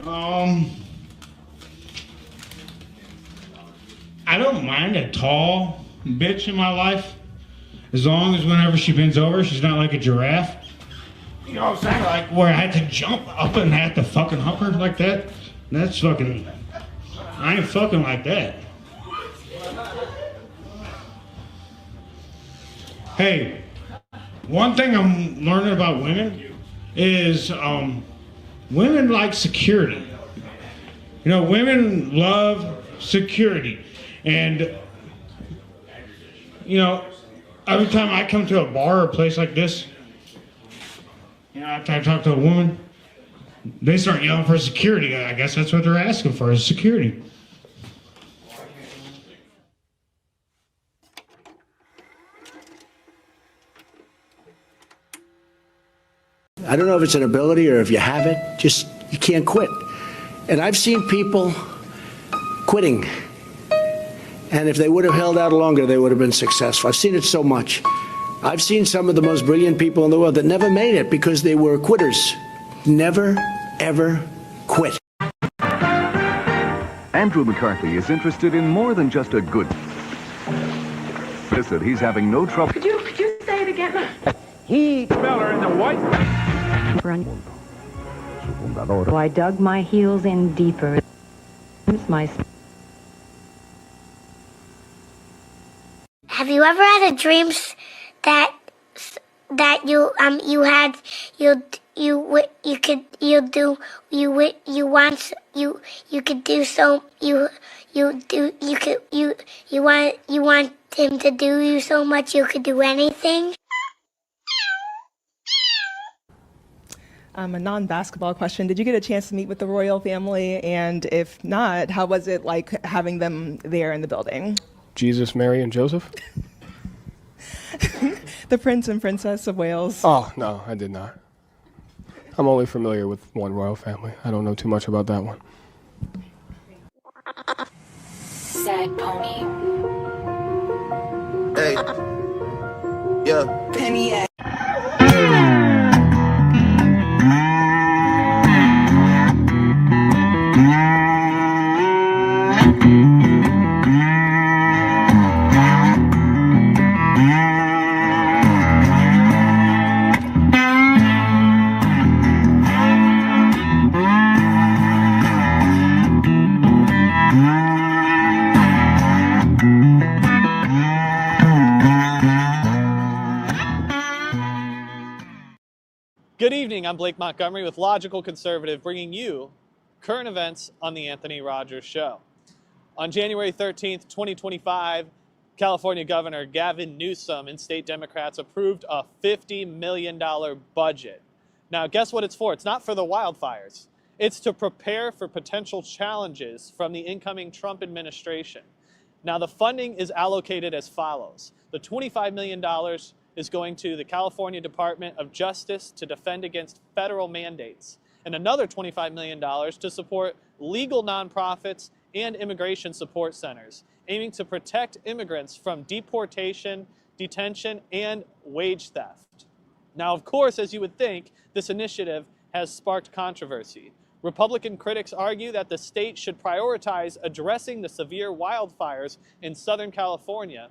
I don't mind a tall bitch in my life, as long as whenever she bends over, she's not like a giraffe. You know what I'm saying? Like where I had to jump up and had to fucking hump her like that. That's fucking. I ain't fucking like that. Hey, one thing I'm learning about women is women like security. You know, women love security. And, you know, every time I come to a bar or a place like this, you know, after I talk to a woman, they start yelling for security. I guess that's what they're asking for, is security. I don't know if it's an ability or if you have it, just you can't quit. And I've seen people quitting. And if they would have held out longer, they would have been successful. I've seen it so much. I've seen some of the most brilliant people in the world that never made it because they were quitters. Never, ever quit. Andrew McCarthy is interested in more than just a good... Listen, he's having no trouble... Could you say it again? He fell her in the white... So I dug my heels in deeper. Have you ever had a dream that you want him to do you so much you could do anything? A non-basketball question. Did you get a chance to meet with the royal family? And if not, how was it like having them there in the building? Jesus, Mary, and Joseph? The Prince and Princess of Wales. Oh, no, I did not. I'm only familiar with one royal family. I don't know too much about that one. Sad pony. Hey. Yeah. Penny. Good evening, I'm Blake Montgomery with Logical Conservative, bringing you current events on the Anthony Rogers Show. On January 13th, 2025, California Governor Gavin Newsom and state Democrats approved a $50 million budget. Now, guess what it's for? It's not for the wildfires. It's to prepare for potential challenges from the incoming Trump administration. Now, the funding is allocated as follows. The $25 million is going to the California Department of Justice to defend against federal mandates, and another $25 million to support legal nonprofits and immigration support centers, aiming to protect immigrants from deportation, detention, and wage theft. Now, of course, as you would think, this initiative has sparked controversy. Republican critics argue that the state should prioritize addressing the severe wildfires in Southern California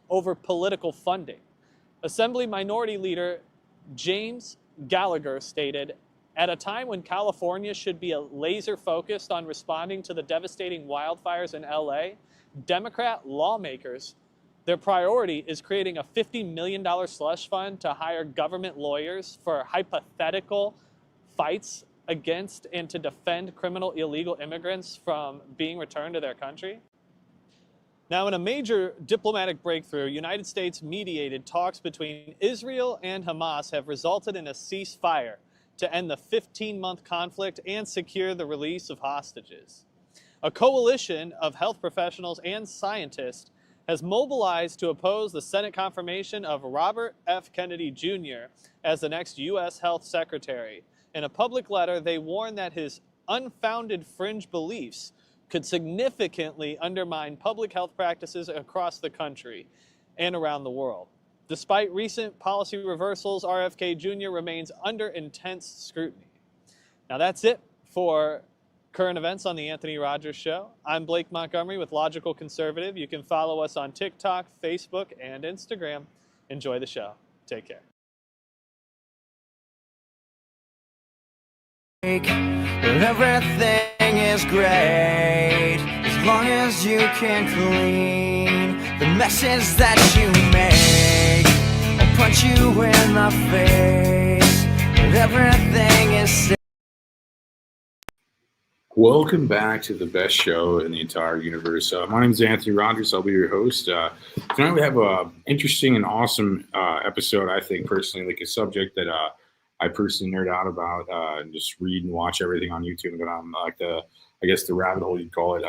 over political funding. Assembly Minority Leader James Gallagher stated, "At a time when California should be laser focused on responding to the devastating wildfires in LA, Democrat lawmakers, their priority is creating a $50 million slush fund to hire government lawyers for hypothetical fights against and to defend criminal illegal immigrants from being returned to their country." Now, in a major diplomatic breakthrough, United States mediated talks between Israel and Hamas have resulted in a ceasefire to end the 15-month conflict and secure the release of hostages. A coalition of health professionals and scientists has mobilized to oppose the Senate confirmation of Robert F. Kennedy Jr. as the next U.S. Health Secretary. In a public letter, they warn that his unfounded fringe beliefs could significantly undermine public health practices across the country and around the world. Despite recent policy reversals, RFK Jr. remains under intense scrutiny. Now that's it for current events on the Anthony Rogers Show. I'm Blake Montgomery with Logical Conservative. You can follow us on TikTok, Facebook, and Instagram. Enjoy the show. Take care. Everything is great as long as you can clean the messes that you make. I'll punch you in the face, but everything is safe. Welcome back to the best show in the entire universe. My name is Anthony Rogers. I'll be your host. Tonight we have an interesting and awesome episode, I think, personally, like a subject that I personally nerd out about and just read and watch everything on YouTube and go down like the rabbit hole, you'd call it,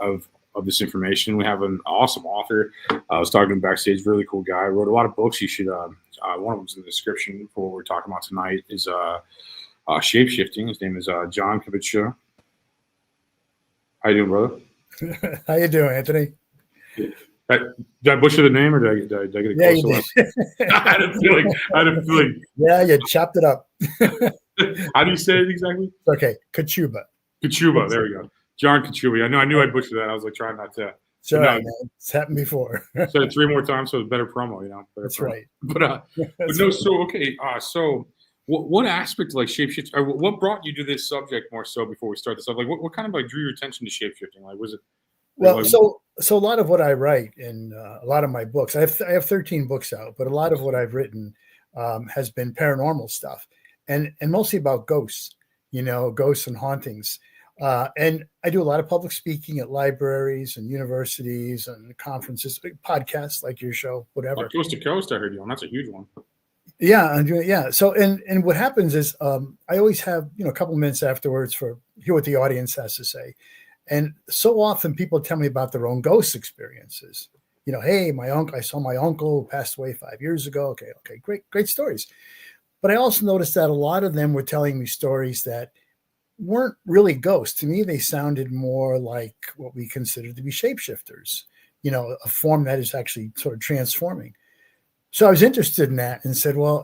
of this information. We have an awesome author. I was talking to him backstage, really cool guy. Wrote a lot of books. You should, one of them's in the description for what we're talking about tonight is Shapeshifting. His name is John Kachuba. How you doing, brother? How you doing, Anthony? Did I butcher the name, or did I get it close? Yeah, you did. I had a feeling. Yeah, you chopped it up. How do you say it exactly? Okay, Kachuba. Kachuba. There we go. John Kachuba. I knew I butchered that. I was like trying not to. It's all right, man. It's happened before. Said it 3 more times, so it's better promo. That's promo. Right. But no. So okay. So what aspect of like shapeshifting? What brought you to this subject more so before we start this up? Like what kind of like drew your attention to shapeshifting? Like was it? Well, so a lot of what I write in a lot of my books, I have 13 books out, but a lot of what I've written has been paranormal stuff, and mostly about ghosts, ghosts and hauntings. And I do a lot of public speaking at libraries and universities and conferences, podcasts like your show, whatever. Like Coast to Coast, I heard you on. That's a huge one. Yeah, yeah. So and what happens is I always have a couple minutes afterwards for hear what the audience has to say. And so often people tell me about their own ghost experiences. Hey, I saw my uncle who passed away 5 years ago. Okay, great stories. But I also noticed that a lot of them were telling me stories that weren't really ghosts. To me, they sounded more like what we consider to be shapeshifters, a form that is actually sort of transforming. So I was interested in that and said, well,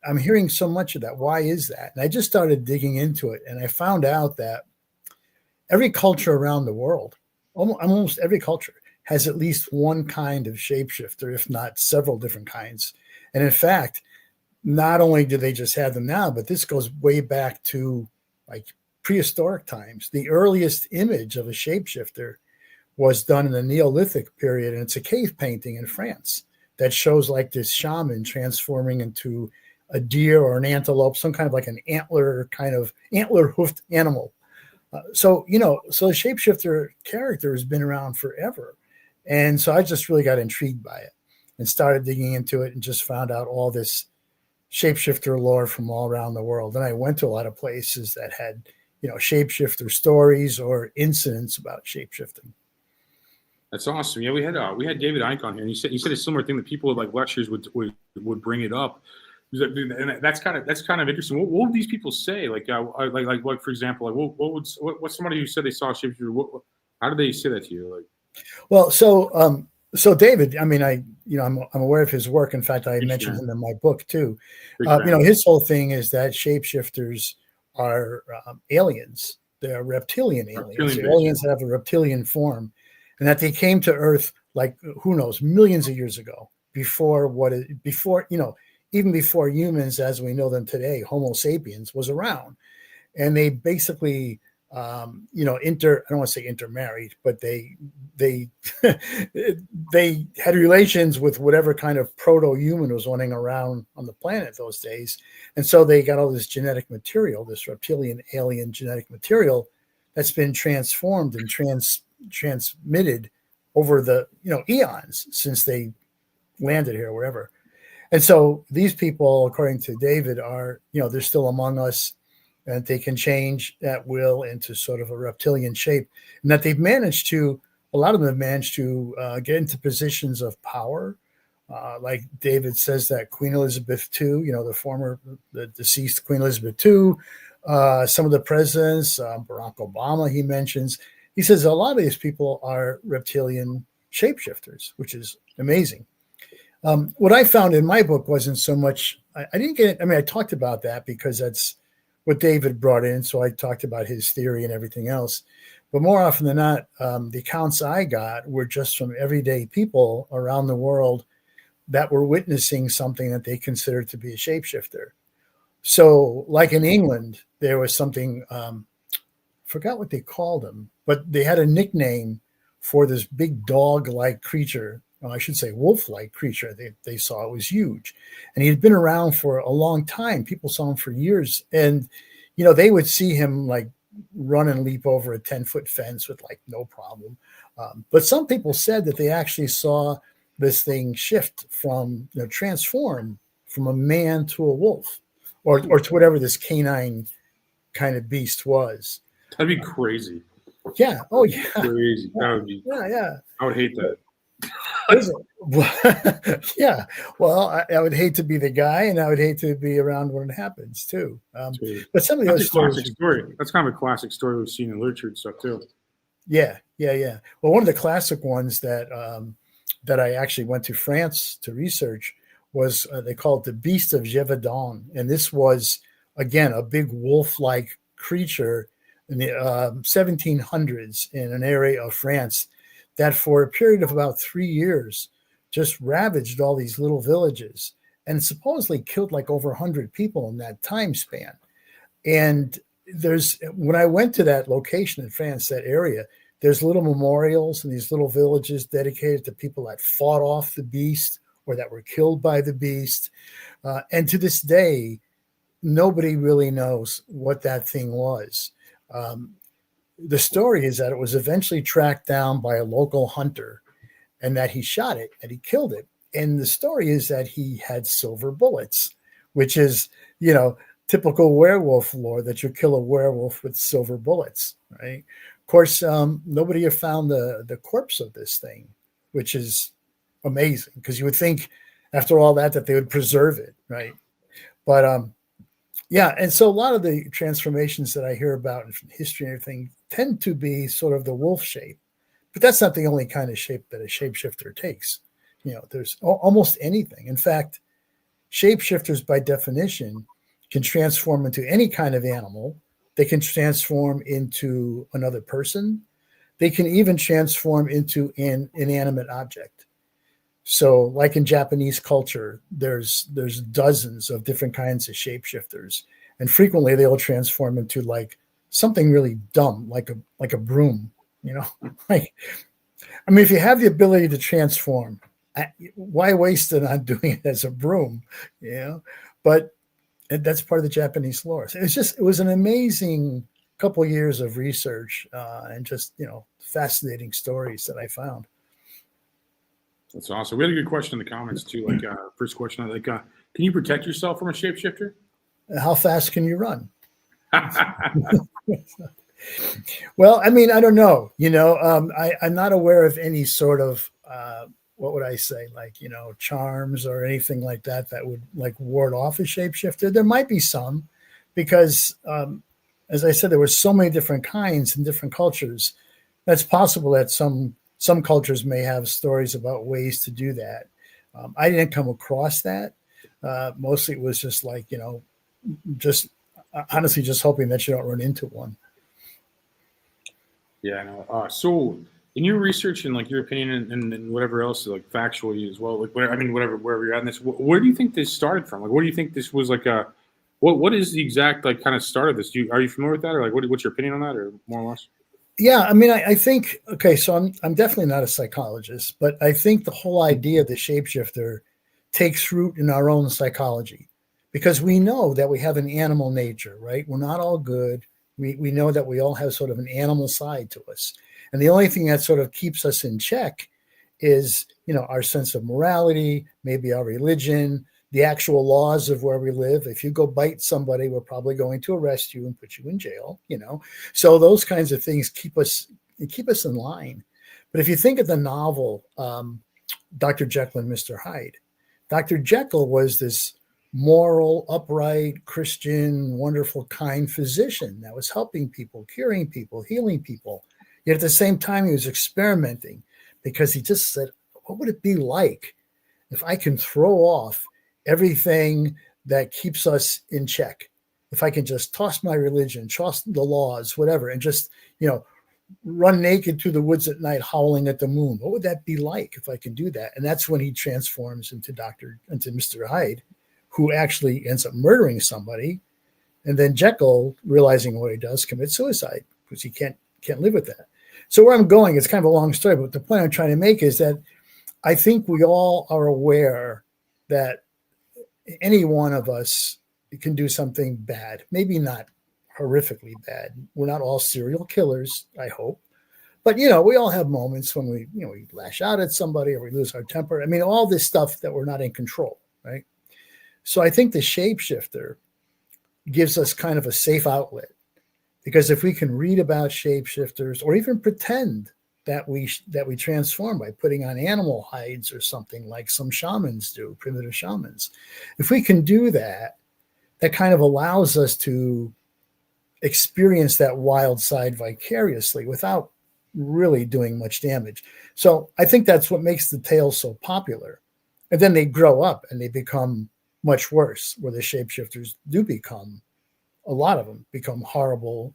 I'm hearing so much of that. Why is that? And I just started digging into it. And I found out that every culture around the world, almost every culture, has at least one kind of shapeshifter, if not several different kinds. And in fact, not only do they just have them now, but this goes way back to like prehistoric times. The earliest image of a shapeshifter was done in the Neolithic period, and it's a cave painting in France that shows like this shaman transforming into a deer or an antelope, some kind of like an antler hoofed animal. So the shapeshifter character has been around forever. And so I just really got intrigued by it and started digging into it and just found out all this shapeshifter lore from all around the world. And I went to a lot of places that had, shapeshifter stories or incidents about shapeshifting. That's awesome. Yeah, we had David Icke on here, and he said a similar thing that people at like lectures would bring it up. And that's kind of interesting. What would these people say? Like for example, like what somebody who said they saw a shapeshifter? How did they say that to you? Like, well, so David, I mean, I'm aware of his work. In fact, I mentioned him in my book too. His whole thing is that shapeshifters are aliens. They're reptilian aliens. Aliens that have a reptilian form, and that they came to Earth like who knows millions of years ago, even before humans as we know them today, Homo sapiens was around. And they basically, I don't want to say intermarried, but they they had relations with whatever kind of proto-human was running around on the planet those days. And so they got all this genetic material, this reptilian alien genetic material that's been transformed and transmitted over the, eons since they landed here or wherever. And so these people, according to David, are, they're still among us, and they can change at will into sort of a reptilian shape, and that a lot of them have managed to get into positions of power. Like David says that Queen Elizabeth II, the deceased Queen Elizabeth II, some of the presidents, Barack Obama, he mentions, he says a lot of these people are reptilian shapeshifters, which is amazing. What I found in my book wasn't so much, I didn't get it. I mean, I talked about that because that's what David brought in. So I talked about his theory and everything else. But more often than not, the accounts I got were just from everyday people around the world that were witnessing something that they considered to be a shapeshifter. So like in England, there was something, forgot what they called him, but they had a nickname for this big dog-like creature. Well, I should say wolf-like creature. They saw it was huge. And he had been around for a long time. People saw him for years. And, they would see him like run and leap over a 10-foot fence with like no problem. But some people said that they actually saw this thing shift from, transform from a man to a wolf or to whatever this canine kind of beast was. That'd be crazy. Yeah. Oh, yeah. Crazy. That would be. Yeah. I would hate that. Yeah. Well, I would hate to be the guy, and I would hate to be around when it happens too. But some of the other stories. That's kind of a classic story we've seen in literature and stuff too. Yeah. Well, one of the classic ones that I actually went to France to research was they call it the Beast of Gévaudan, and this was again a big wolf-like creature in the 1700s in an area of France that for a period of about 3 years just ravaged all these little villages and supposedly killed like over 100 people in that time span. And when I went to that location in France, that area, there's little memorials in these little villages dedicated to people that fought off the beast or that were killed by the beast. And to this day, nobody really knows what that thing was. The story is that it was eventually tracked down by a local hunter and that he shot it and he killed it. And the story is that he had silver bullets, which is, typical werewolf lore, that you kill a werewolf with silver bullets, right? Of course, nobody have found the corpse of this thing, which is amazing because you would think after all that they would preserve it, right? But yeah, and so a lot of the transformations that I hear about in history and everything tend to be sort of the wolf shape, but that's not the only kind of shape that a shapeshifter takes. There's almost anything. In fact, shapeshifters by definition can transform into any kind of animal. They can transform into another person. They can even transform into an inanimate object. So like in Japanese culture, there's dozens of different kinds of shapeshifters. And frequently they will transform into like something really dumb, like a broom, like, I mean, if you have the ability to transform, why waste it on doing it as a broom, But that's part of the Japanese lore. So it was an amazing couple of years of research and just, fascinating stories that I found. That's awesome. We had a good question in the comments too. Like first question, can you protect yourself from a shapeshifter? How fast can you run? Well, I mean, I don't know. I'm not aware of any sort of what would I say, like, charms or anything like that would like ward off a shapeshifter. There might be some, because as I said, there were so many different kinds in different cultures. That's possible that some cultures may have stories about ways to do that. I didn't come across that. Mostly it was just like, just honestly just hoping that you don't run into one. Yeah, I know. So in your research and like your opinion and whatever else, like factually as well, like wherever you're at in this, where do you think this started from? Like, where do you think this was like what is the exact like kind of start of this? Are you familiar with that, or like what's your opinion on that, or more or less? Yeah, I mean, I think, okay, so I'm definitely not a psychologist, but I think the whole idea of the shapeshifter takes root in our own psychology, because we know that we have an animal nature, right? We're not all good. We know that we all have sort of an animal side to us. And the only thing that sort of keeps us in check is, our sense of morality, maybe our religion, the actual laws of where we live. If you go bite somebody, we're probably going to arrest you and put you in jail, So those kinds of things keep us in line. But if you think of the novel, Dr. Jekyll and Mr. Hyde, Dr. Jekyll was this moral, upright, Christian, wonderful, kind physician that was helping people, curing people, healing people. Yet at the same time, he was experimenting, because he just said, what would it be like if I can throw off everything that keeps us in check? if I can just toss my religion, toss the laws, whatever, and just, run naked through the woods at night howling at the moon? What would that be like if I can do that? And that's when he transforms into Mr. Hyde, who actually ends up murdering somebody. And then Jekyll, realizing what he does, commits suicide because he can't live with that. So where I'm going, it's kind of a long story, but the point I'm trying to make is that I think we all are aware that any one of us can do something bad, maybe not horrifically bad. We're not all serial killers, I hope. But, we all have moments when we lash out at somebody or we lose our temper. I mean, all this stuff that we're not in control, right? So I think the shapeshifter gives us kind of a safe outlet, because if we can read about shapeshifters or even pretend that we transform by putting on animal hides or something like some shamans do, primitive shamans, if we can do that, that kind of allows us to experience that wild side vicariously without really doing much damage. So I think that's what makes the tales so popular. And then they grow up and they become much worse, where the shapeshifters do become, a lot of them become horrible,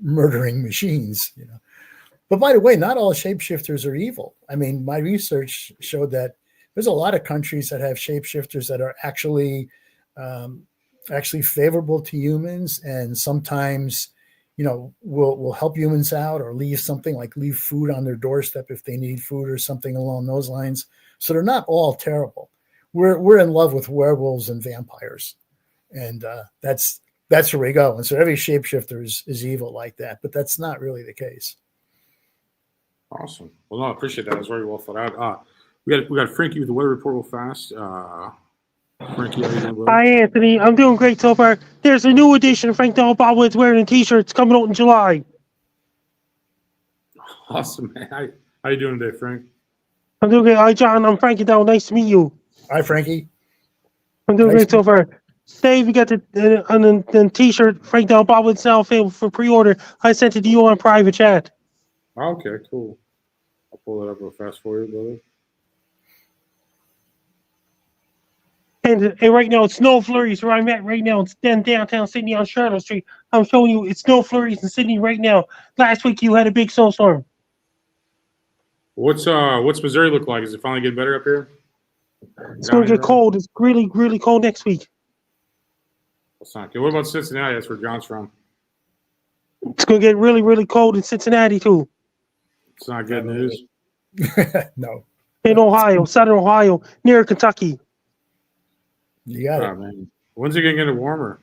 murdering machines, But by the way, not all shapeshifters are evil. I mean, my research showed that there's a lot of countries that have shapeshifters that are actually favorable to humans, and sometimes, will help humans out or leave something, like leave food on their doorstep if they need food or something along those lines. So they're not all terrible. We're in love with werewolves and vampires, and that's where we go. And so every shapeshifter is evil like that, but that's not really the case. Awesome. Well, no, I appreciate that. It was very well thought out. We got Frankie with the weather report real fast. Frankie, how you doing, bro? Hi, Anthony. I'm doing great so far. There's a new edition of Frank Donald Bobwitz wearing a t-shirt. It's coming out in July. Awesome, man. How you doing today, Frank? I'm doing great. Hi, John. I'm Frankie Down. Nice to meet you. Hi, Frankie. I'm doing great so far. Dave, you got the t-shirt, Frank Donald Bobwitz, now available for pre-order. I sent it to you on private chat. Okay, cool. I'll pull it up real fast for you, brother. And right now, it's snow flurries where I'm at right now. It's downtown Sydney on Charlotte Street. I'm showing you it's snow flurries in Sydney right now. Last week, you had a big snowstorm. What's Missouri look like? Is it finally getting better up here? It's going to get cold. It's really, really cold next week. That's not good. What about Cincinnati? That's where John's from. It's going to get really, really cold in Cincinnati, too. It's not good news. No. In Ohio, southern Ohio, near Kentucky. You got it. Man. When's it going to get warmer?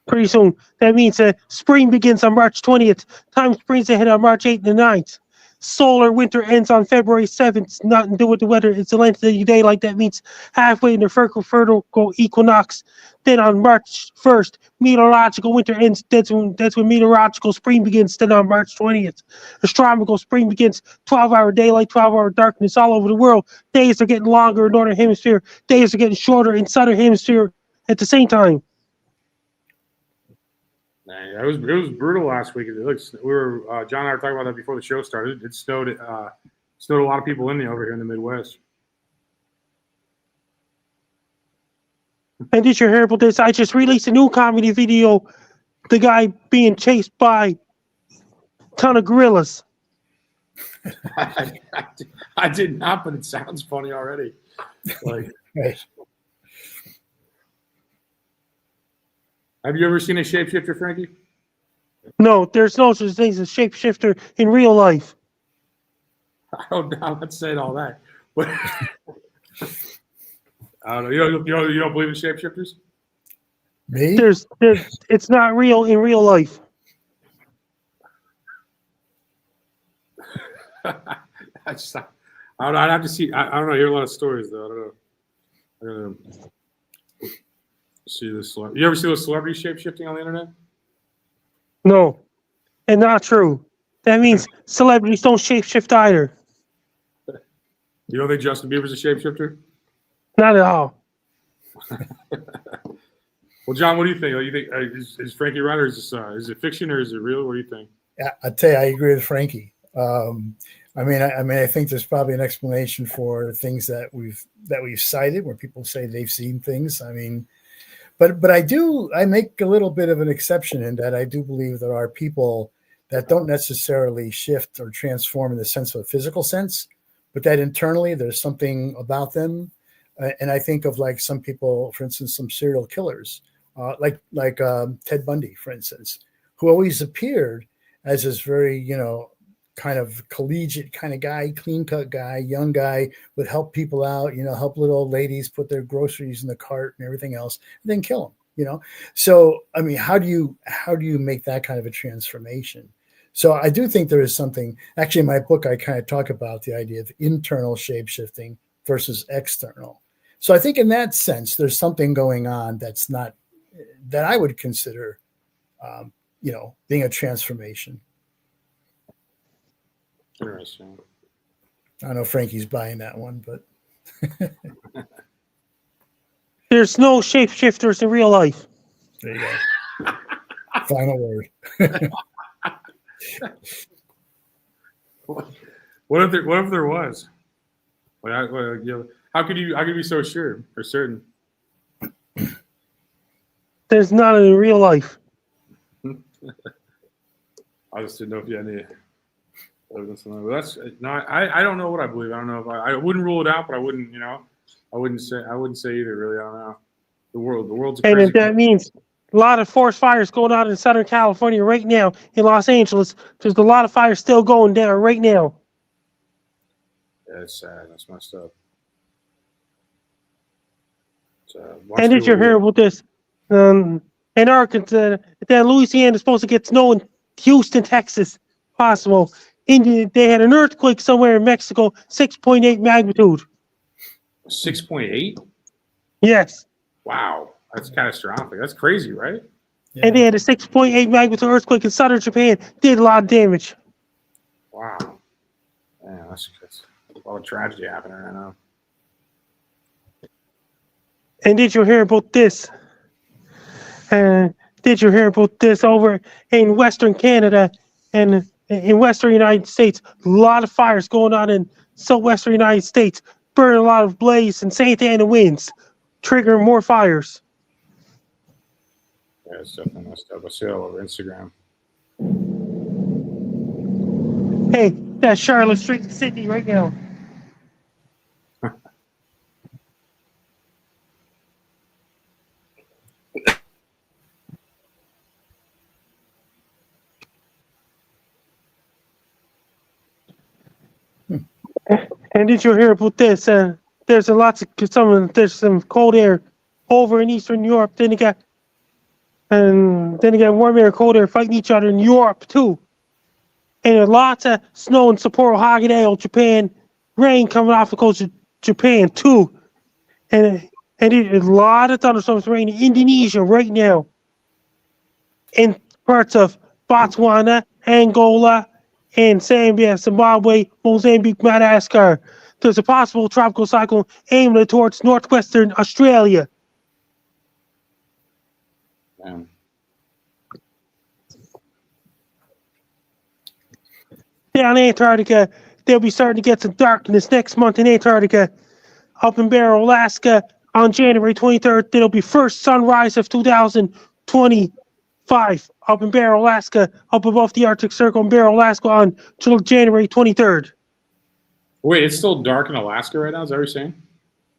Pretty soon. That means spring begins on March 20th. Time springs ahead on March 8th and 9th. Solar winter ends on February 7th. It's nothing to do with the weather. It's the length of the daylight. That means halfway in the fertile equinox. Then on March 1st, meteorological winter ends. That's when meteorological spring begins. Then on March 20th, astronomical spring begins. 12-hour daylight, 12-hour darkness all over the world. Days are getting longer in northern hemisphere. Days are getting shorter in southern hemisphere at the same time. Man, it was brutal last week. John and I were talking about that before the show started. It snowed a lot of people over here in the Midwest. And did you hear about this? I just released a new comedy video. The guy being chased by a ton of gorillas. I did not, but it sounds funny already. Have you ever seen a shapeshifter, Frankie? No, there's no such thing as a shapeshifter in real life. I'm not saying all that, but I don't know. You don't believe in shapeshifters? Me? It's not real in real life. I don't know. I'd have to see. I don't know. I hear a lot of stories though. I don't know. See this. You ever see those celebrity shapeshifting on the internet? No, and not true. That means celebrities don't shapeshift either. You don't think Justin Bieber's a shapeshifter? Not at all. Well, John, what do you think? You think is Frankie right, or is it fiction, or is it real? What do you think? Yeah, I tell you, I agree with Frankie. I think there's probably an explanation for things that we've cited, where people say they've seen things. I mean, But I make a little bit of an exception in that I do believe there are people that don't necessarily shift or transform in the sense of a physical sense, but that internally there's something about them. And I think of like some people, for instance, some serial killers, like Ted Bundy, for instance, who always appeared as this very, kind of collegiate kind of guy, clean cut guy, young guy, would help people out, help little old ladies put their groceries in the cart and everything else, and then kill them, So, I mean, how do you make that kind of a transformation? So I do think there is something, actually in my book, I kind of talk about the idea of internal shape-shifting versus external. So I think in that sense, there's something going on that I would consider, being a transformation. Interesting. I don't know if Frankie's buying that one, but there's no shapeshifters in real life. There you go. Final word. What if there was? How could you be so sure or certain? There's none in real life. I just didn't know if you had any evidence on that. That's no. I don't know what I believe. I don't know if I wouldn't rule it out, but I wouldn't. I wouldn't say either. Really, I don't know. The world's. And if that means a lot of forest fires going on in Southern California right now, in Los Angeles, there's a lot of fires still going down right now. Yeah, it's sad. That's messed up. And did you hear about this? In Arkansas, then Louisiana is supposed to get snow in Houston, Texas, possible. They had an earthquake somewhere in Mexico, 6.8 magnitude. 6.8? Yes. Wow, that's catastrophic. That's crazy, right? Yeah. And they had a 6.8 magnitude earthquake in southern Japan. Did a lot of damage. Wow. Yeah, that's a lot of tragedy happening right now. And did you hear about this? Over in Western Canada and in Western United States? A lot of fires going on in southwestern United States, burning a lot of blaze and Santa Ana winds, triggering more fires. Yeah, it's definitely messed up. I see it all over Instagram. Hey, that's Charlotte Street in Sydney right now. And did you hear about this? There's some cold air over in Eastern Europe. Then you got warm air, cold air fighting each other in Europe too. And there's lots of snow in Sapporo, Hokkaido, Japan. Rain coming off the coast of Japan too. And there's a lot of thunderstorms raining in Indonesia right now. In parts of Botswana, Angola, and Zambia, Zimbabwe, Mozambique, Madagascar. There's a possible tropical cyclone aiming towards northwestern Australia. Man. Down in Antarctica, they'll be starting to get some darkness next month in Antarctica. Up in Barrow, Alaska, on January 23rd, there'll be first sunrise of 2025. Up in Barrow, Alaska, up above the Arctic Circle in Barrow, Alaska on January 23rd. Wait, it's still dark in Alaska right now? Is that what you're saying?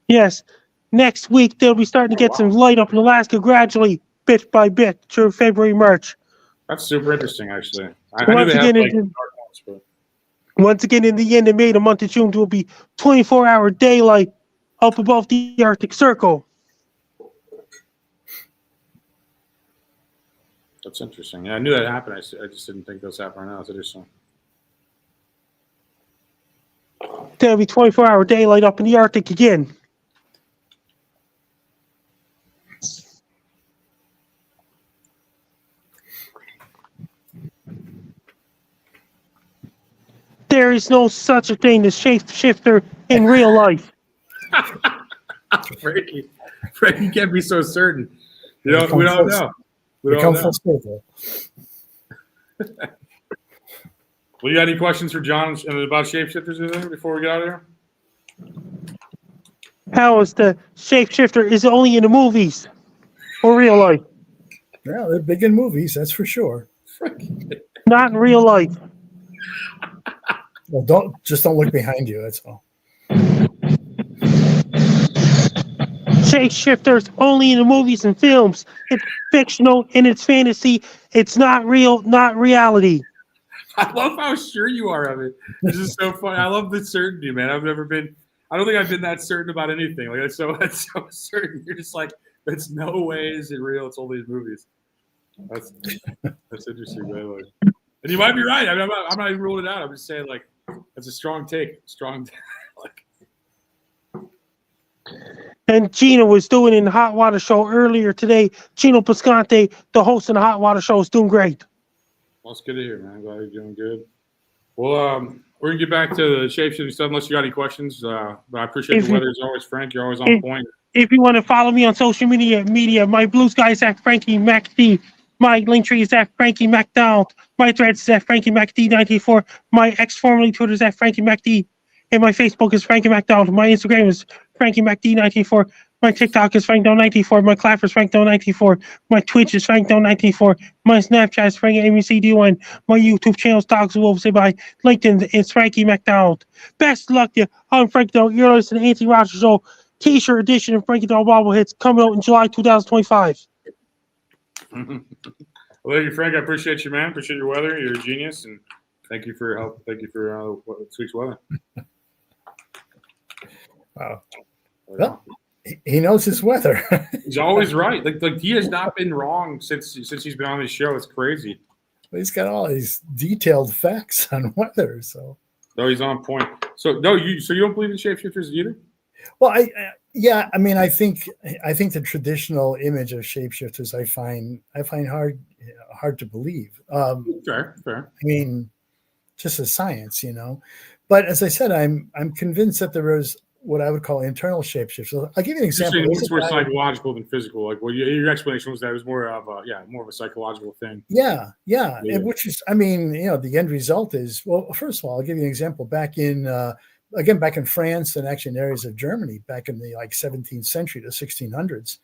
Yes. Next week, they'll be starting to get some light up in Alaska gradually, bit by bit, through February, March. That's super interesting, actually. I knew they had dark months, but... Once again, in the end of May, the month of June, there will be 24-hour daylight up above the Arctic Circle. That's interesting. Yeah, I knew that happened. I just didn't think those happened right now. It's interesting. There'll be 24-hour daylight up in the Arctic again. There is no such a thing as shapeshifter in real life. Frankie can't be so certain. We don't know. We don't know. Well, you got any questions for John about shapeshifters or anything before we get out of here? How is the shapeshifter is only in the movies? or real life? Yeah, they're big in movies, that's for sure. Not in real life. Well, don't look behind you. That's all. Shapeshifters only in the movies and films. It's fictional and it's fantasy. It's not real, not reality. I love how sure you are of it. This is so funny. I love the certainty, man. I don't think I've been that certain about anything. Like that's so certain. You're just like, there's no way is it real. It's all these movies. That's interesting, by the way. And you might be right. I mean, I'm not even ruling it out. I'm just saying, like, that's a strong take. And Gina was doing in the Hot Water Show earlier today. Gino Piscante, the host of the Hot Water Show, is doing great. Well, it's good to hear, man. I'm glad you're doing good. Well, we're going to get back to the shapeshifting stuff unless you got any questions. But I appreciate the weather as always, Frank. You're always on point. If you want to follow me on social media, my blue sky is at Frankie MacD. My link tree is at Frankie MacDonald. My threads is at Frankie MacD94. My ex formerly Twitter is at Frankie MacD. And my Facebook is Frankie MacDonald. My Instagram is Frankie MacD94. My TikTok is FrankDon94. My Clapper is FrankDon94. My Twitch is FrankDon94. My Snapchat is FrankAMCDON. My YouTube channel is Dogs Who Will Say Bye. LinkedIn is Frankie MacDonald. Best of luck to you. I'm Frankie Don. You're listening to Anthony Rogers Show. T-shirt edition of Frankie Don Bobbleheads coming out in July 2025. Well, thank you, Frank. I appreciate you, man. Appreciate your weather. You're a genius, and thank you for your help. Thank you for this week's weather. Wow. Well, he knows his weather. He's always right. Like he has not been wrong since he's been on this show. It's crazy. He's got all these detailed facts on weather. So no, he's on point. So you don't believe in shapeshifters either? Well, I think the traditional image of shapeshifters I find hard to believe. Fair. I mean, just a science, But as I said, I'm convinced that there is what I would call internal shapeshifters. I'll give you an example. It's more psychological than physical. Like, well, your explanation was that it was more of a psychological thing. Yeah. Which is, the end result is, well, first of all, I'll give you an example. Back in France and actually in areas of Germany, back in the 17th century to 1600s,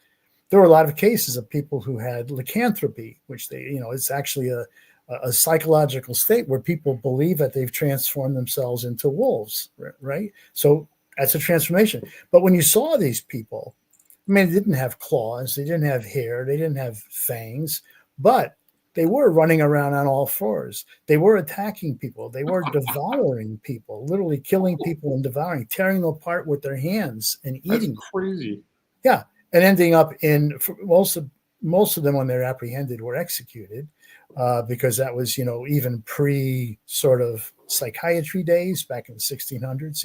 there were a lot of cases of people who had lycanthropy, which it's actually a psychological state where people believe that they've transformed themselves into wolves, right? So that's a transformation. But when you saw these people, they didn't have claws, they didn't have hair, they didn't have fangs, but they were running around on all fours. They were attacking people. They were devouring people, literally killing people and devouring, tearing them apart with their hands and eating. That's crazy. Yeah, and ending up in most of them when they're apprehended were executed because that was even pre sort of psychiatry days back in the 1600s.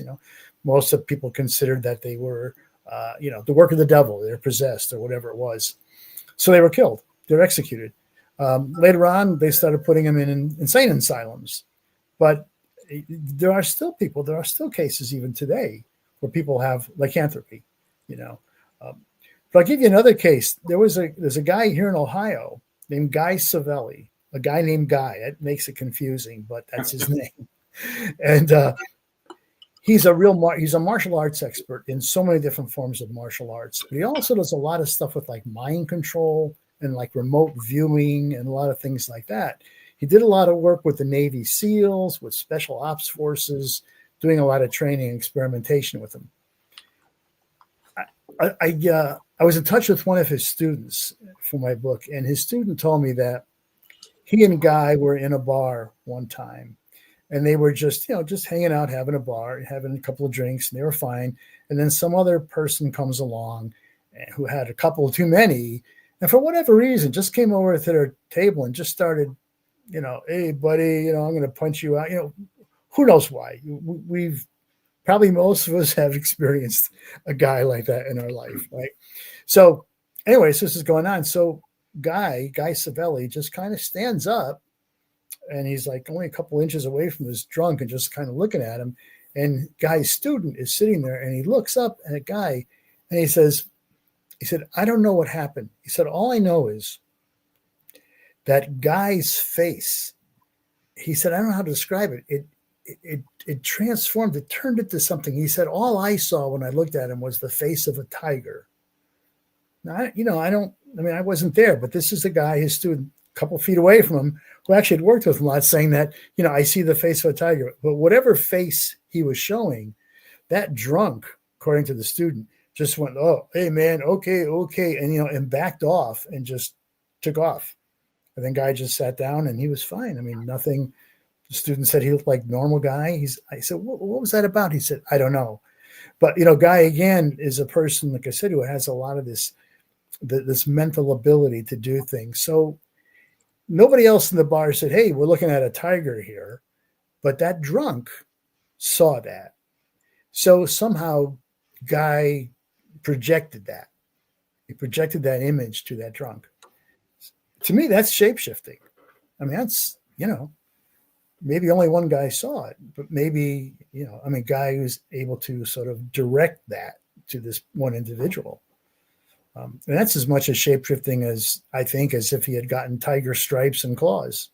Most of people considered that they were the work of the devil. They're possessed or whatever it was. So they were killed. They're executed. Later on, they started putting them in insane asylums. But there are still cases even today where people have lycanthropy, But I'll give you another case. There's a guy here in Ohio named Guy Savelli, a guy named Guy. That makes it confusing, but that's his name. And he's a martial arts expert in so many different forms of martial arts. But he also does a lot of stuff with mind control and remote viewing and a lot of things like that. He did a lot of work with the Navy SEALs, with special ops forces, doing a lot of training and experimentation with them. I was in touch with one of his students for my book, and his student told me that he and Guy were in a bar one time, and they were just hanging out, having a bar, having a couple of drinks, and they were fine. And then some other person comes along who had a couple too many, and for whatever reason, just came over to their table and just started, hey, buddy, I'm going to punch you out. Who knows why? We've probably most of us have experienced a guy like that in our life, right? So anyways, this is going on. So Guy Savelli just kind of stands up, and he's only a couple inches away from this drunk and just kind of looking at him. And Guy's student is sitting there, and he looks up at Guy, and he said, I don't know what happened. He said, all I know is that Guy's face, he said, I don't know how to describe it. It transformed, it turned into something. He said, all I saw when I looked at him was the face of a tiger. I wasn't there, but this is the guy who stood a couple feet away from him, who actually had worked with him a lot, saying that, I see the face of a tiger. But whatever face he was showing, that drunk, according to the student, just went, oh, hey, man, okay. And backed off and just took off. And then guy just sat down and he was fine. I mean, nothing. The student said he looked like a normal guy. I said, what was that about? He said, I don't know. But, Guy, again, is a person, like I said, who has a lot of this mental ability to do things. So nobody else in the bar said, hey, we're looking at a tiger here. But that drunk saw that. So somehow Guy projected that. He projected that image to that drunk. To me, that's shapeshifting. I mean, that's, maybe only one guy saw it, but maybe, guy who's able to sort of direct that to this one individual. And that's as much as shapeshifting as I think as if he had gotten tiger stripes and claws,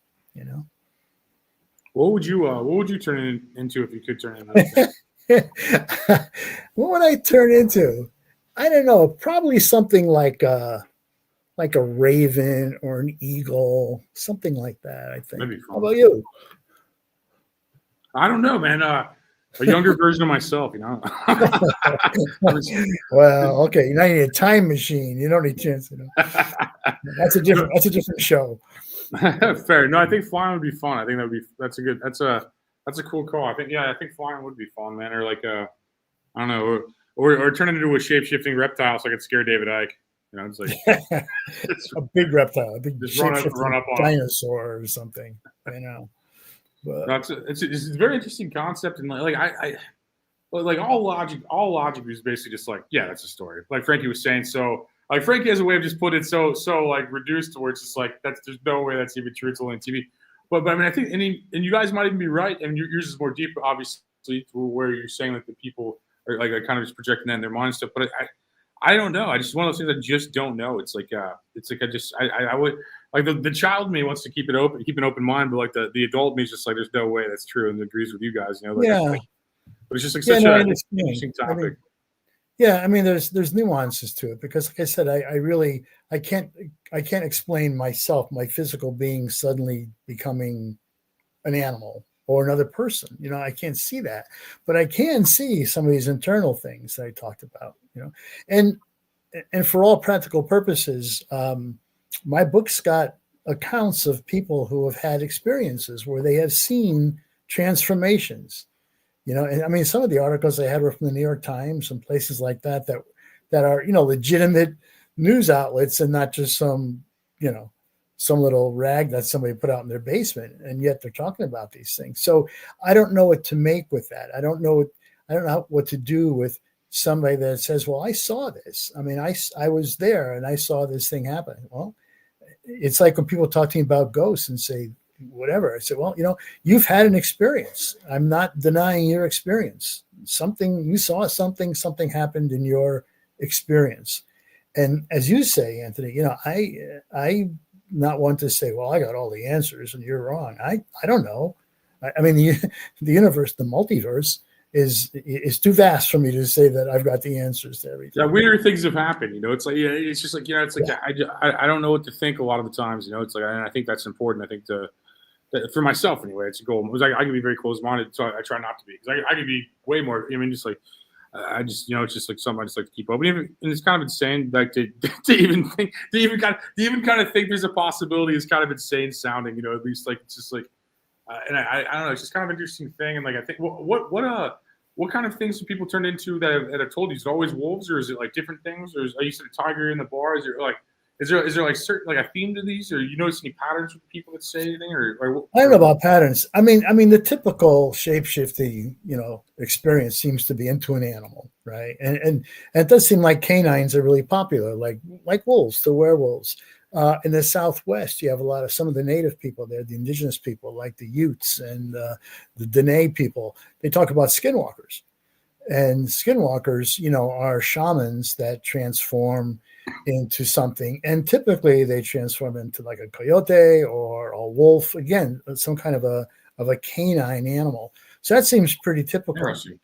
What would you turn it into if you could turn it into? What would I turn into? I don't know. Probably something like a raven or an eagle, something like that, I think. How about you? I don't know, man. A younger version of myself, Well, okay. Now you need a time machine. You don't need a chance. That's a different show. Fair. No, I think flying would be fun. I think that's a cool call. I think flying would be fun, man. Or like I don't know, or turn it into a shape-shifting reptile so I could scare David Icke. It's like a big reptile, a big just run up on dinosaur or something. But it's a very interesting concept, and like all logic is basically just like, yeah, that's a story. Like Frankie was saying, so like Frankie has a way of just put it so like reduced to where it's just like there's no way that's even true. It's only on TV. But I mean, I think and you guys might even be right, and yours is more deep, obviously, to where you're saying like the people are like kind of just projecting that in their mind stuff. But I don't know. I just one of those things I just don't know. It's like I would. Like the child in me wants to keep an open mind, but like the adult me is just like, there's no way that's true, and agrees with you guys. But it's just like such an interesting topic. I mean, there's nuances to it because, like I said, I can't explain myself, my physical being suddenly becoming an animal or another person. I can't see that, but I can see some of these internal things that I talked about. And for all practical purposes. My book's got accounts of people who have had experiences where they have seen transformations, and I mean, some of the articles I had were from the New York Times and places like that are, legitimate news outlets and not just some little rag that somebody put out in their basement. And yet they're talking about these things. So I don't know what to make with that. I don't know what to do with somebody that says, well, I saw this. I mean, I was there and I saw this thing happen. Well, it's like when people talk to me about ghosts and say whatever. I said, well, you've had an experience. I'm not denying your experience. You saw something happened in your experience. And as you say, Anthony, I not one to say, well, I got all the answers and you're wrong. I don't know. I mean, the universe, the multiverse, is too vast for me to say that I've got the answers to everything. Yeah, weirder things have happened. It's like, it's just like, it's like I don't know what to think a lot of the times. It's like, and I think that's important. I think for myself anyway, it's a goal. It's like I can be very closed-minded, so I try not to be, because I can be way more. I mean, just like I just it's just like something I just like to keep open. And it's kind of insane, like to even kind of think there's a possibility is kind of insane sounding. At least like it's just like. And I don't know. It's just kind of an interesting thing. And like I think, what kind of things do people turn into that have told you? Is it always wolves, or is it like different things? Or you said a tiger in the bar? Is there like certain like a theme to these? Or you notice any patterns with people that say anything? Or I don't know about patterns. I mean the typical shapeshifting experience seems to be into an animal, right? And it does seem like canines are really popular, like wolves to werewolves. In the Southwest, you have some of the native people there, the indigenous people, like the Utes and the Dene people. They talk about skinwalkers. And skinwalkers, are shamans that transform into something. And typically they transform into like a coyote or a wolf. Again, some kind of a canine animal. So that seems pretty typical. Interesting.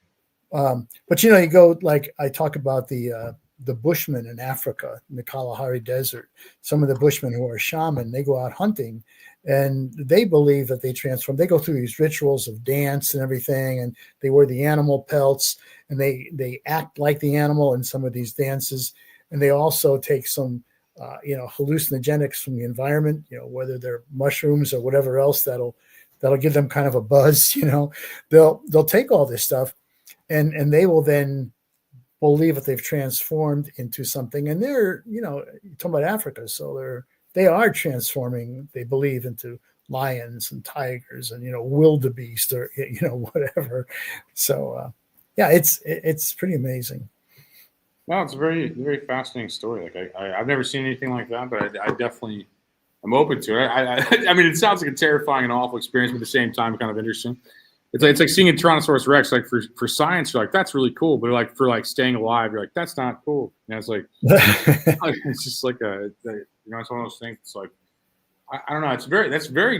But you go, like I talk about the the Bushmen in Africa, in the Kalahari Desert. Some of the Bushmen who are shaman, they go out hunting, and they believe that they transform. They go through these rituals of dance and everything, and they wear the animal pelts, and they act like the animal in some of these dances, and they also take some hallucinogenics from the environment, whether they're mushrooms or whatever else that'll give them kind of a buzz. They'll take all this stuff, and they will then believe that they've transformed into something. And they're, you're talking about Africa, so they are transforming, they believe, into lions and tigers and wildebeest or whatever. So it's pretty amazing. Well, it's a very, very fascinating story. Like I've never seen anything like that, but I definitely am open to it. I mean, it sounds like a terrifying and awful experience, but at the same time, kind of interesting. It's like seeing a Tyrannosaurus Rex. Like for science, you're like, that's really cool, but like for like staying alive, you're like, that's not cool. And it's like it's just like it's one of those things. It's like I don't know. It's very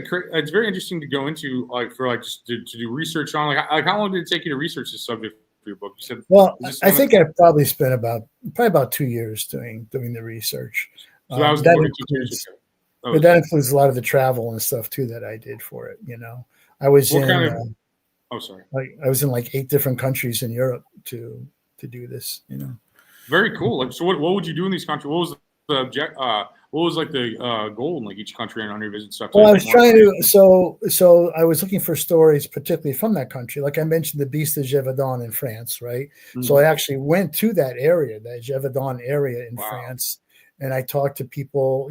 interesting to go into, like, for like just to do research on. Like how long did it take you to research this subject for your book? You said, well, I think I probably spent about 2 years doing the research. So that was that 42 years ago. But that includes a lot of the travel and stuff too that I did for it. I was I was in like 8 different countries in Europe to do this. Very cool. Like, so what would you do in these countries? What was the object? What was like the goal in like each country and on your visit stuff? Well, I was trying to. So I was looking for stories, particularly from that country. Like I mentioned, the Beast of Gévaudan in France, right? Mm-hmm. So I actually went to that area, that Gévaudan area in France, and I talked to people.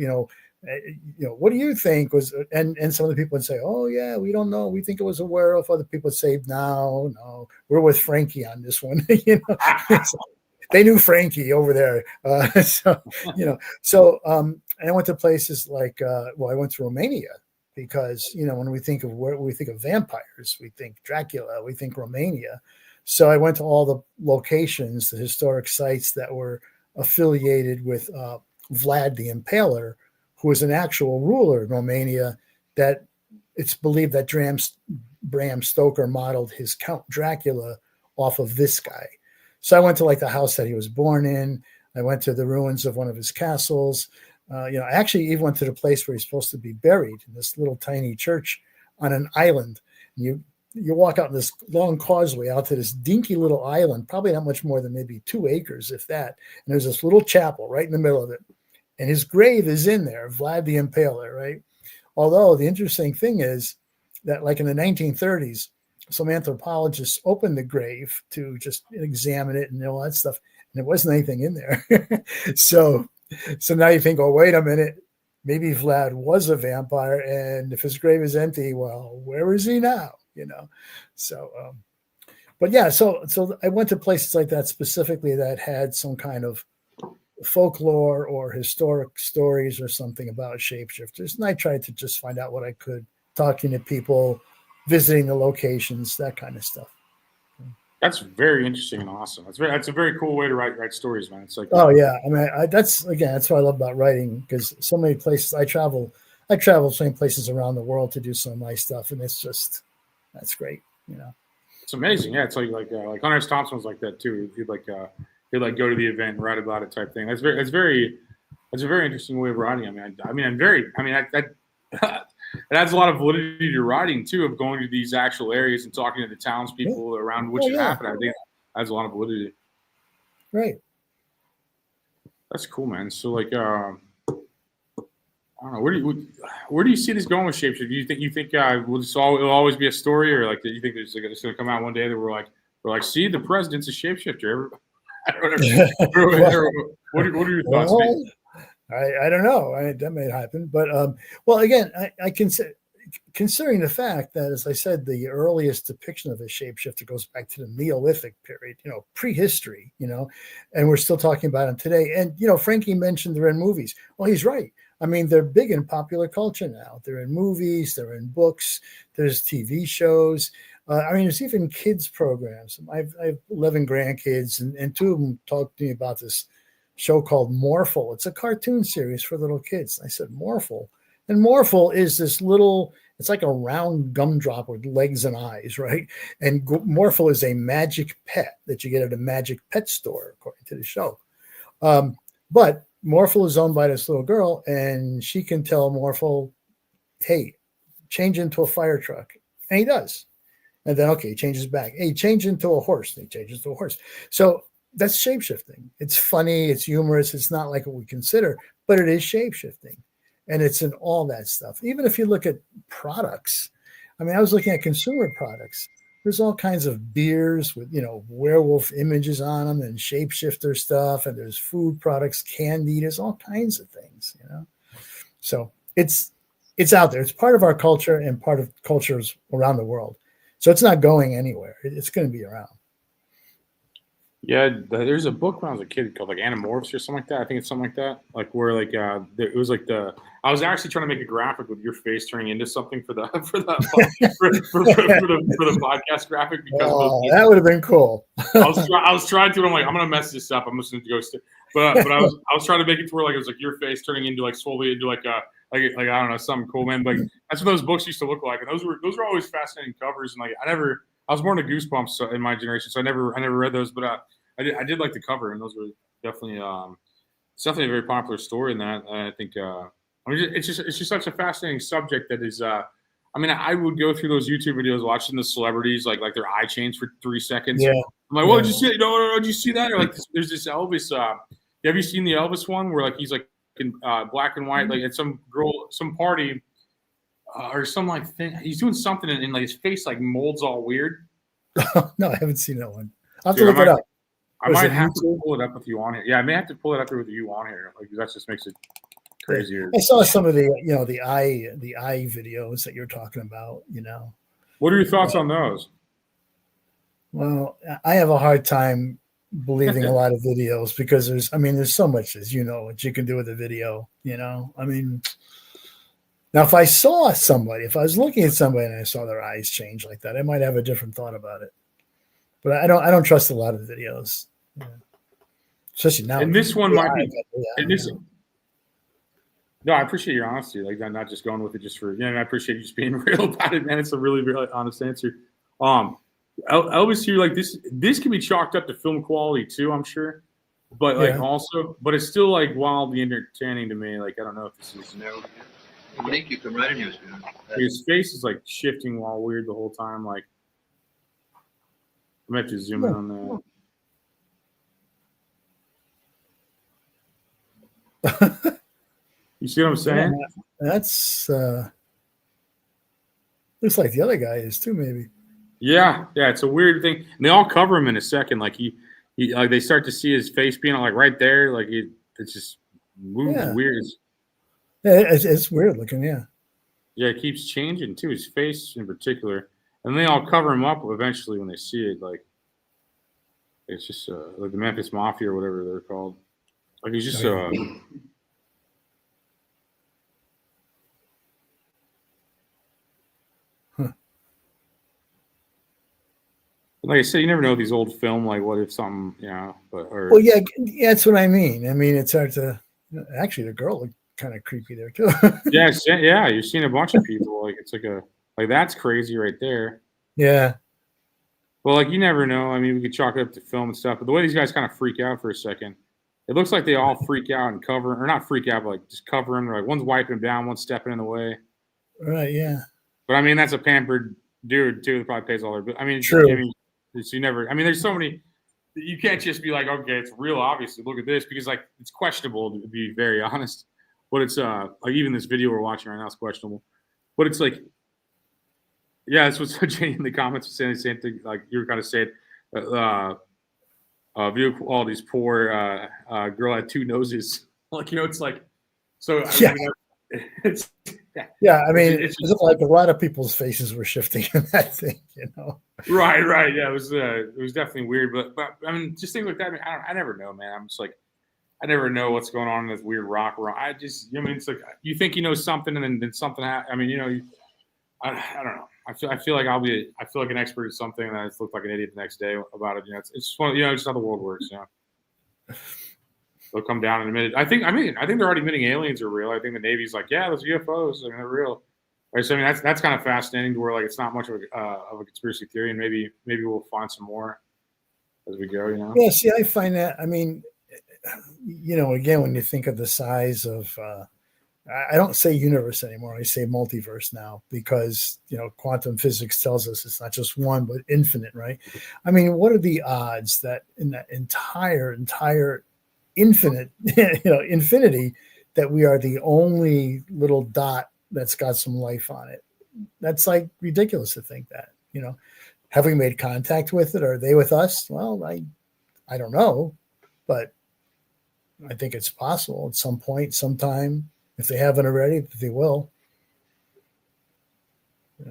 What do you think was? And some of the people would say, "Oh yeah, we don't know. We think it was a werewolf." Other people would say, "No, we're with Frankie on this one." They knew Frankie over there. And I went to places like, I went to Romania because, when we think of vampires, we think Dracula, we think Romania. So I went to all the locations, the historic sites that were affiliated with Vlad the Impaler, who was an actual ruler in Romania, that it's believed that Bram Stoker modeled his Count Dracula off of this guy. So I went to like the house that he was born in. I went to the ruins of one of his castles. I actually even went to the place where he's supposed to be buried, in this little tiny church on an island. You walk out in this long causeway out to this dinky little island, probably not much more than maybe 2 acres, if that. And there's this little chapel right in the middle of it. And his grave is in there, Vlad the Impaler, right? Although the interesting thing is that, like in the 1930s, some anthropologists opened the grave to just examine it and all that stuff, and there wasn't anything in there. So now you think, oh, wait a minute, maybe Vlad was a vampire, and if his grave is empty, well, where is he now? So I went to places like that specifically that had some kind of folklore or historic stories or something about shapeshifters, and I tried to just find out what I could, talking to people, visiting the locations, that kind of stuff. That's very interesting and awesome. That's a very cool way to write stories, man. It's like, oh yeah, I mean, that's what I love about writing, because so many places I travel so many places around the world to do some of my stuff, and that's great. It's amazing. Yeah, it's like Hunter S. Thompson was like that too. He'd go to the event and write about it type thing. That's a very interesting way of writing. It adds a lot of validity to writing too, of going to these actual areas and talking to the townspeople around which it happened. I think it adds a lot of validity. Right. That's cool, man. So like, I don't know, where do you see this going with Shapeshifter? Do you think it'll always be a story, or like, do you think it's going to come out one day that we're like, see, the president's a shapeshifter? What are your thoughts? I don't know. That may happen, but again, I consider, considering the fact that, as I said, the earliest depiction of a shapeshifter goes back to the Neolithic period, prehistory, and we're still talking about them today. And Frankie mentioned they're in movies. Well, he's right. I mean, they're big in popular culture now. They're in movies. They're in books. There's TV shows. There's even kids programs. I have 11 grandkids, and 2 of them talked to me about this show called Morphle. It's a cartoon series for little kids. I said, Morphle? And Morphle is this little, it's like a round gumdrop with legs and eyes, right? And Morphle is a magic pet that you get at a magic pet store, according to the show. But Morphle is owned by this little girl, and she can tell Morphle, hey, change into a fire truck. And he does. And then, okay, he changes back. Hey, change into a horse. And he changes to a horse. So that's shapeshifting. It's funny. It's humorous. It's not like what we consider, but it is shapeshifting. And it's in all that stuff. Even if you look at products, I mean, I was looking at consumer products. There's all kinds of beers with, werewolf images on them and shapeshifter stuff. And there's food products, candy. There's all kinds of things, So it's out there. It's part of our culture and part of cultures around the world. So it's not going anywhere. It's going to be around. Yeah, there's a book when I was a kid called like Animorphs or something like that. I think it's something like that. Like where it was like I was actually trying to make a graphic with your face turning into something for the podcast graphic because that would have been cool. I was trying to. I'm like, I'm gonna mess this up. I'm just gonna go. But I was trying to make it to where like it was like your face turning into like slowly into like I don't know, something cool, man. Like that's what those books used to look like, and those were always fascinating covers. And like I was more into Goosebumps in my generation, so I never read those, but I did like the cover, and those were definitely it's definitely a very popular story in that. And I think it's just such a fascinating subject that is. I would go through those YouTube videos watching the celebrities like their eye change for 3 seconds. Yeah. I'm like, well, did you see it? No, did you see that? Or like there's this Elvis. Have you seen the Elvis one where like he's like in black and white, like at some party or some like thing? He's doing something and like his face like molds all weird. No, I haven't seen that one. I'll have to look it up. I might have to pull it up with you on here. Yeah, I may have to pull it up there with you on here. Like that just makes it crazier. I saw some of the the eye videos that you're talking about. What are your thoughts on those? Well, I have a hard time believing a lot of videos because there's so much what you can do with a video. Now if I saw somebody, if I was looking at somebody and I saw their eyes change like that, I might have a different thought about it. But I don't trust a lot of the videos. Especially now. And this one might be. No, I appreciate your honesty. Like, I'm not just going with it just for. I appreciate you just being real about it, man. It's a really, really honest answer. Elvis here, like this can be chalked up to film quality too, I'm sure. But but it's still like wildly entertaining to me. Like, I don't know if this is. I think you can write a news. His face is like shifting while weird the whole time. Like, I'm gonna have to zoom in on that. You see what I'm saying? Yeah, that's looks like the other guy is too, maybe. Yeah, it's a weird thing. And they all cover him in a second. Like he like they start to see his face being like right there. Like it's just moves weird. It's weird looking. Yeah, it keeps changing too. His face in particular, and they all cover him up eventually when they see it. Like it's just like the Memphis Mafia or whatever they're called. Like he's just like I said, you never know these old film. Like, what if something, well, yeah, that's what I mean. It's hard to. Actually, the girl looked kind of creepy there too. yeah. You've seen a bunch of people. Like, it's like that's crazy right there. Yeah. Well, like you never know. I mean, we could chalk it up to film and stuff, but the way these guys kind of freak out for a second, it looks like they all freak out and cover, or not freak out, but like just cover him. Like one's wiping him down, one's stepping in the way. Right. Yeah. But I mean, that's a pampered dude too. That probably pays all their bills. I mean, true. You never. I mean, there's so many. You can't just be like, okay, it's real. Obviously, look at this because like it's questionable to be very honest. But it's like even this video we're watching right now is questionable. But it's like, yeah, that's what Jenny in the comments was saying the same thing. Like you were kind of saying, video quality's poor. Girl had 2 noses. Like it's like, so yeah. It's it's like a lot of people's faces were shifting in that thing, Right. Yeah, it was definitely weird, but I mean, just things like that. I mean, I never know, man. I'm just like, I never know what's going on in this weird rock world. It's like you think you know something, and then something happens. I mean, I don't know. I feel like I feel like an expert at something, and I just look like an idiot the next day about it. It's just one, just how the world works. They'll come down and admit it. I think they're already admitting aliens are real. I think the Navy's like, yeah, those UFOs, they're real. Right. So I mean, that's kind of fascinating to where like it's not much of a conspiracy theory, and maybe we'll find some more as we go. Yeah. See, I find that. I mean, again, when you think of the size of, I don't say universe anymore. I say multiverse now because, quantum physics tells us it's not just one, but infinite, right? I mean, what are the odds that in that entire infinite, infinity, that we are the only little dot that's got some life on it? That's like ridiculous to think that, have we made contact with it? Are they with us? Well, I don't know, but I think it's possible at some point, sometime. If they haven't already, they will.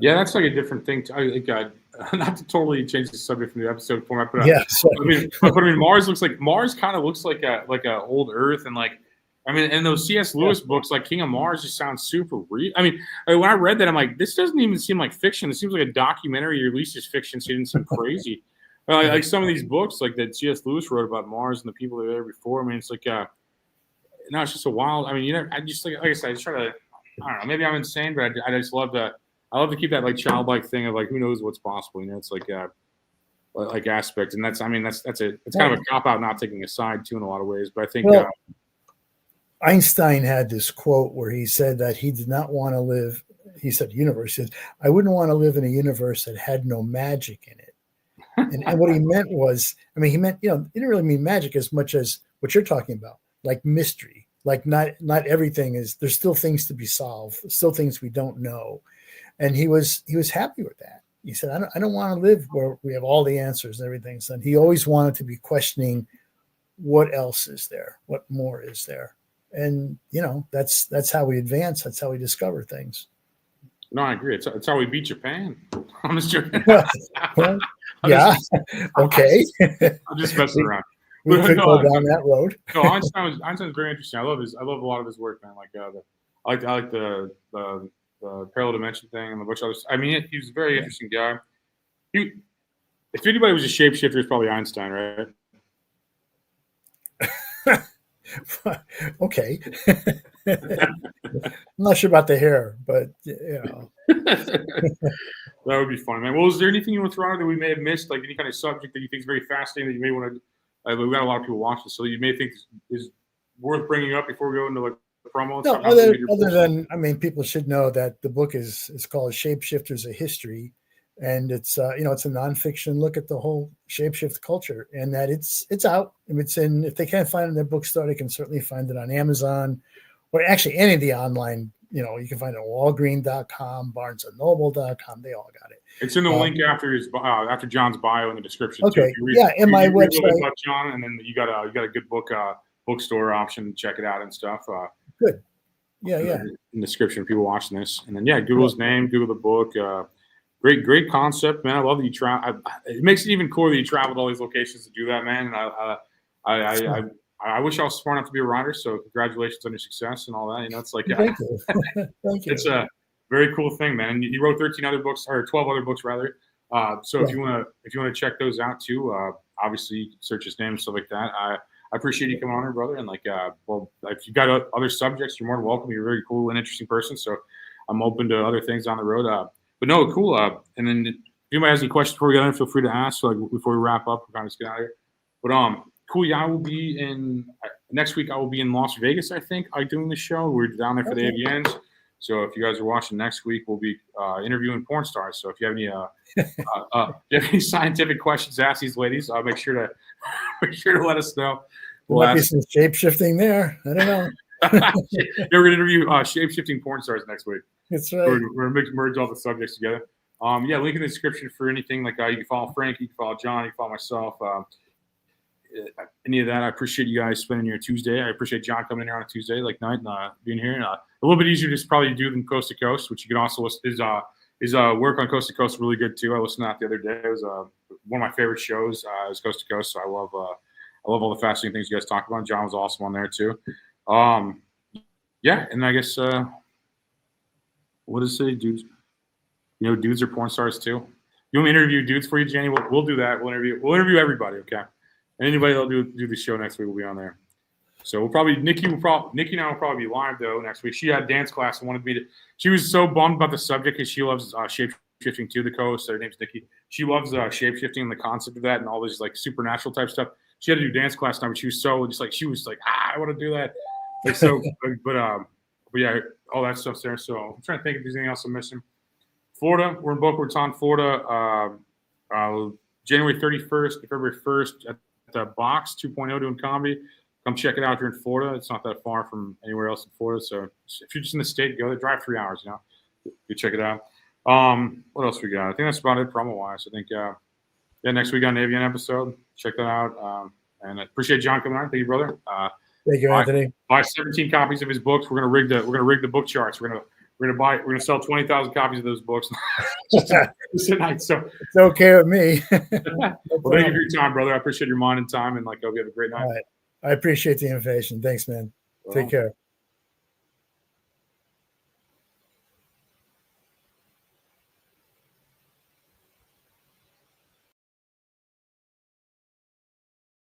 Yeah, that's like a different thing. I think not to totally change the subject from the episode format, but Mars kind of looks like a old Earth, and in those C.S. Lewis books, like King of Mars, just sounds super real. When I read that, I'm like, this doesn't even seem like fiction. It seems like a documentary, or at least it's fiction, so it didn't seem crazy. Like some of these books, like that C.S. Lewis wrote about Mars and the people that were there before. It's like. No, it's just a wild. I just like I said, I just try to. I don't know. Maybe I'm insane, but I just love to. I love to keep that childlike thing of who knows what's possible. It's like aspect, and that's. It's kind of a cop out, not taking a side too in a lot of ways. But I think Einstein had this quote where he said that he did not want to live. He said, "Universe says I wouldn't want to live in a universe that had no magic in it." And what he meant was, he meant he didn't really mean magic as much as what you're talking about. Like mystery, like not everything is. There's still things to be solved, still things we don't know, and he was happy with that. He said, "I don't want to live where we have all the answers and everything." So he always wanted to be questioning, what else is there, what more is there, and that's how we advance. That's how we discover things. No, I agree. It's how we beat Japan. I'm just joking. Yeah. Okay. I'm just messing around. We could go down that road. No, Einstein's very interesting. I love a lot of his work, man. I like the parallel dimension thing and a bunch of others. He was a very interesting guy. If anybody was a shapeshifter, it's probably Einstein, right? Okay. I'm not sure about the hair, but that would be fun, man. Well, is there anything you want to throw out that we may have missed, like any kind of subject that you think is very fascinating that you may want to? We've got a lot of people watching, so you may think is worth bringing up before we go into the promo. No, other than people should know that the book is called Shapeshifters: A History, and it's it's a nonfiction look at the whole shapeshift culture, and that it's out. If they can't find it in their bookstore, they can certainly find it on Amazon, or actually any of the online. You can find it on Walgreen.com, BarnesandNoble.com. They all got it. It's in the link after John's bio in the description. Okay. And my website. About John, and then you got a good bookstore option. Check it out and stuff. Good. Yeah. In the description, people watching this, and then Google his name, Google the book. Great concept, man. I love that you travel. It makes it even cooler that you traveled all these locations to do that, man. And I wish I was smart enough to be a writer. So congratulations on your success and all that. It's like thank you. Thank you. It's a very cool thing, man. And he wrote 13 other books, or 12 other books rather. So if you want to check those out too, obviously you can search his name and stuff like that. I appreciate you coming on here, brother. And if you got other subjects, you're more than welcome. You're a very cool and interesting person. So I'm open to other things down the road. But no, cool. And then if anybody has any questions before we get in, feel free to ask. So before we wrap up, we're kind of just get out of here. But cool. Yeah, I will be next week. I will be in Las Vegas. I think doing the show. We're down there for the AVNs. So if you guys are watching next week, we'll be interviewing porn stars. So if you have any scientific questions to ask these ladies, make sure to let us know. We'll might be some shape-shifting there. I don't know. We're going to interview shape-shifting porn stars next week. That's right. We're going to merge all the subjects together. Link in the description for anything. You can follow Frankie, you can follow John, you can follow myself. Any of that, I appreciate you guys spending your Tuesday. I appreciate John coming in here on a Tuesday night and being here. And, a little bit easier to probably do than Coast to Coast, which you can also listen. His work on Coast to Coast really good too. I listened to that the other day. It was one of my favorite shows. Is Coast to Coast. So I love all the fascinating things you guys talk about. John was awesome on there too. And I guess what does it say, dudes? Dudes are porn stars too. You want me to interview dudes for you, Jenny? We'll do that. We'll interview everybody. Okay. And anybody that'll do the show next week will be on there. So we'll probably Nikki and I will probably be live though next week. She had dance class and wanted me to. She was so bummed about the subject because she loves shape-shifting too. The co-host, her name's Nikki. She loves shape-shifting and the concept of that and all this supernatural type stuff. she had to do dance class now, but she was so just like she was like, I want to do that. Like so, but yeah, all that stuff's there. So I'm trying to think if there's anything else I'm missing. Florida, we're in Boca Raton, Florida, January 31st to February 1st at the Box 2.0 doing comedy. Come check it out here in Florida. It's not that far from anywhere else in Florida. So if you're just in the state, go there. Drive 3 hours, you check it out. What else we got? I think that's about it promo-wise. I think, next week on Avian episode. Check that out. And I appreciate John coming on. Thank you, brother. Thank you, Anthony. Buy 17 copies of his books. We're gonna rig the book charts. We're gonna sell 20,000 copies of those books tonight. So it's okay with me. Well, thank you for your time, brother. I appreciate your mind and time, and I hope you have a great night. All right. I appreciate the invitation. Thanks, man. Take care.